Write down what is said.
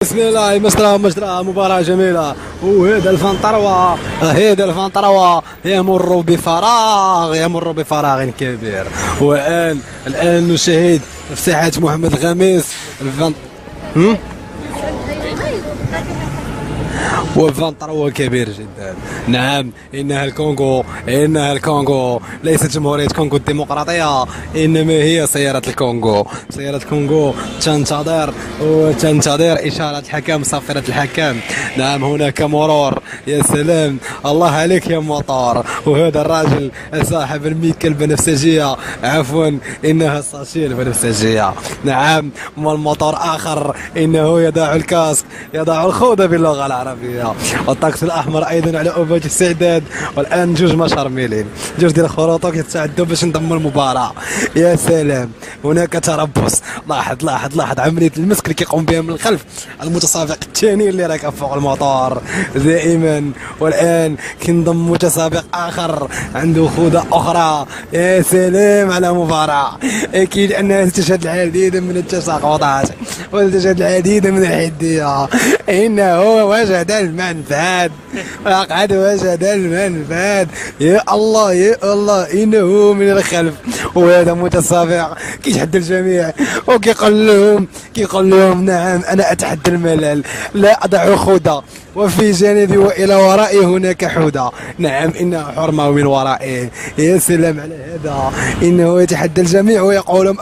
بسم الله مجرى مباراة جميلة. وهذا الفانتروا هذا الفانتروا يمر بفراغ كبير. الآن نشاهد افتتاحية محمد الخميس وفانتروا كبير جدا. نعم، إنها الكونغو ليست جمهورية كونغو الديمقراطية، إنما هي سيارة الكونغو. سيارة الكونغو تنتظر إشارة الحكم، صافرة الحكم. نعم، هناك مرور. يا سلام، الله عليك يا موتور. وهذا الراجل صاحب الميكا البنفسجية، عفوا إنها الساشي البنفسجية. نعم، والموتور آخر إنه يضع الكاسك، يضع الخوذة باللغة العربية. والطقس الأحمر أيضا على أوباج الاستعداد. والآن جوج مشرملين، جوج ديال الخروطو كيتساعدوا باش نضموا المباراة. يا سلام، هناك تربص. لاحظ عملية المسك اللي كيقوم بها من الخلف المتسابق الثاني اللي راكب فوق الموتور دائما. والآن كينضم متسابق آخر عنده خوذة أخرى. يا سلام على مباراة، أكيد أنها تشهد العديد من التساقطات وتشهد العديد من الحدية. إنه وجد المنفذ، لقد وجد المنفذ. يا الله إنه من الخلف. وهذا متسابق كيتحدى الجميع وكيقول لهم نعم، أنا أتحدى الملل، لا أضع خوذة وفي جانبي وإلى ورائي هناك حوذة. نعم، إنها حرمة من ورائي. يا سلام على هذا، إنه يتحدى الجميع ويقول لهم